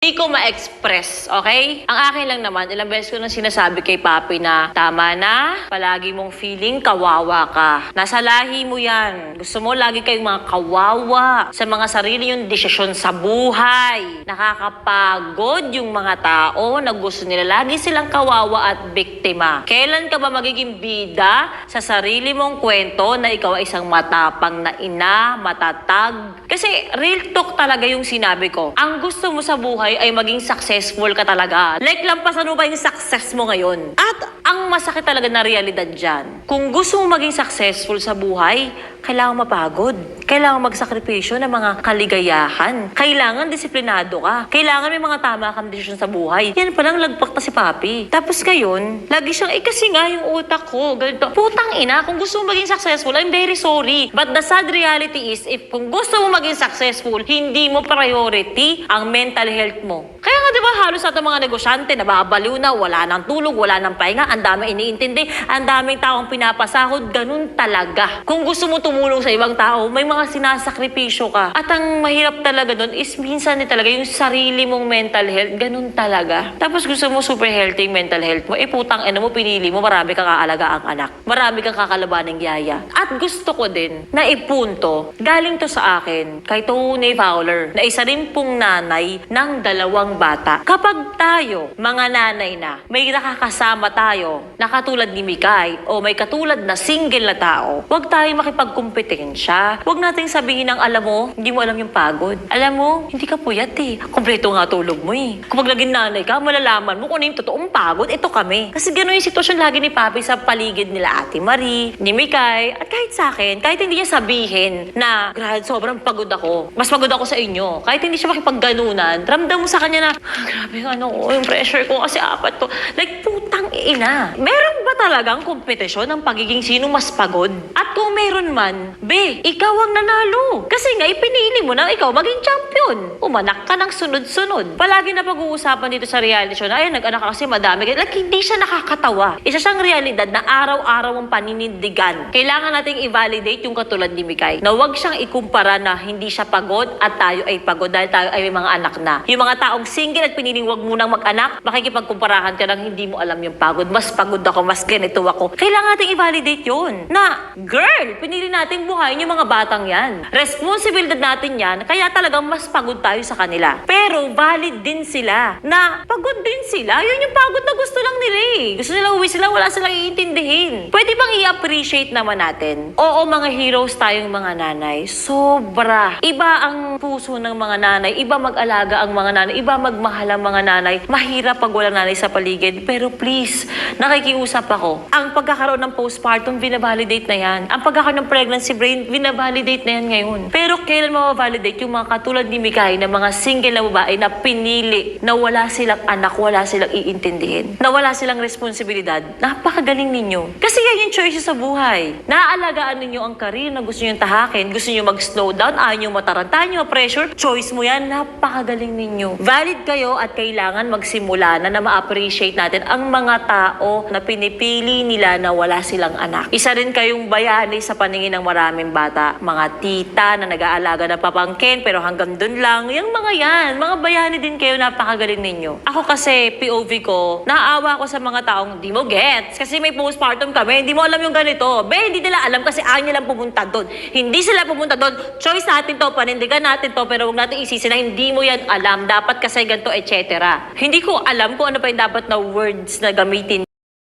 Hindi ko ma-express, okay? Ang akin lang naman, ilang beses ko nang sinasabi kay Papi na tama na, palagi mong feeling kawawa ka. Nasa lahi mo yan. Gusto mo lagi kayong mga kawawa sa mga sarili yung desisyon sa buhay. Nakakapagod yung mga tao na gusto nila lagi silang kawawa at biktima. Kailan ka ba magiging bida sa sarili mong kwento na ikaw ay isang matapang na ina, matatag? Kasi real talk talaga yung sinabi ko. Ang gusto mo sa buhay ay maging successful ka talaga. Like, lampasan mo ba yung success mo ngayon? At ang masakit talaga na realidad dyan, kung gusto mo maging successful sa buhay, kailangan mapagod. Kailangan magsakripisyo ng mga kaligayahan. Kailangan disiplinado ka. Kailangan may mga tama kang desisyon sa buhay. Yan palang lagpak na si Papi. Tapos ngayon, lagi siyang, kasi nga yung utak ko, ganito. Putang ina, kung gusto mo maging successful, I'm very sorry. But the sad reality is, if kung gusto mo maging successful, hindi mo priority ang mental health mo. Kaya nga diba halos sa mga negosyante, nababaliw na, wala nang tulog, wala nang pahinga, ang dami iniintindi, ang daming taong pinapasahod, ganun talaga. Kung gusto mo tumulong sa ibang tao, may mga sinasakripisyo ka. At ang mahirap talaga doon is minsan talaga yung sarili mong mental health, ganun talaga. Tapos gusto mo super healthy yung mental health mo, putang ina mo, pinili mo, marami kang kaalaga ang anak. Marami kang kakalabaning yaya. At gusto ko din na ipunto, galing to sa akin, kay Tony Fowler, na isa rin pong nanay ng 2 bata. Kapag tayo, mga nanay na, may nakakasama tayo, na katulad ni Mikay, o may katulad na single na tao, huwag tayo makipagkumpetensya. Huwag nating sabihin ng alam mo, hindi mo alam yung pagod. Alam mo, hindi ka puyat eh. Kompleto nga tulog mo eh. Kung maglaging nanay ka, malalaman mo kung ano yung totoong pagod, ito kami. Kasi gano'n yung sitwasyon lagi ni Papi sa paligid nila Ate Marie, ni Mikay, at kahit sa akin, kahit hindi niya sabihin na, grabe, sobrang pagod ako. Mas pagod ako sa inyo. Kahit hindi siya makipagganunan, ramdam mo sa kanya na, grabe yung pressure ko kasi 4 to. Like, putang ina. Meron ba talagang kompetisyon ng pagiging sino mas pagod? At kung meron man, ikaw ang nanalo. Kasi nga, ipinili mo na ikaw maging champion. Umanak ka ng sunod-sunod. Palagi na pag-uusapan dito sa reality show na, nag-anak ka kasi madami. Like, hindi siya nakakatawa. Isa siyang realidad na araw-araw ang paninindigan. Kailangan nating i-validate yung katulad ni Mikay. Na huwag siyang ikumpara na hindi siya pagod at tayo ay pagod dahil tayo ay may mga anak na. Yung mga taong single at piniling huwag munang mag-anak, makikipagkumparahan ka ng hindi mo alam yung pagod. Mas pagod ako, mas ganito ako. Kailangan nating i-validate yun. Na, girl, pinili nating buhayin yung mga batang yan. Responsibilidad natin yan, kaya talagang mas pagod tayo sa kanila. Pero valid din sila na pagod din sila. Yun yung pagod na gusto lang nila eh. Gusto nila uwi sila, wala silang iintindihin. Pwede bang i-appreciate naman natin? Oo, mga heroes tayong mga nanay. Sobra. Iba ang puso ng mga nanay. Iba mag-alaga ang mga nanay. Iba magmahal ang mga nanay. Mahirap pag walang nanay sa paligid. Pero please, nakikiusap ako. Ang pagkakaroon ng postpartum, binavalidate na yan. Ang pagkakaroon ng pregnancy brain, binavalidate na yan ngayon. Pero kailan mabavalidate yung mga katulad ni Mikay na mga single na babae na pinili na wala silang anak, wala silang iintindihin, na wala silang responsibilidad? Napakagaling ninyo. Kasi yan yung choice sa buhay. Naaalagaan ninyo ang career na gusto nyo tahakin, gusto nyo mag-slow down, ayaw nyo mataranta nyo, pressure, choice mo yan, napakagaling ninyo. Valid kayo at kailangan magsimula na ma-appreciate natin ang mga tao na pinipili nila na wala silang anak. Isa rin kayong bayani sa paningin ng maraming bata. Mga tita na nag-aalaga ng papangkin pero hanggang dun lang. Yung mga yan, mga bayani din kayo, napakagaling ninyo. Ako kasi, POV ko, naaawa ko sa mga taong di mo gets. Kasi may postpartum kami, hindi mo alam yung ganito. Hindi nila alam kasi ayaw nilang pumunta doon. Hindi sila pumunta doon. Choice natin to, panindigan natin to, pero huwag natin isisi na hindi mo yan alam. Dapat kasi ganito, etc. Hindi ko alam kung ano pa yung dapat na words na gamitin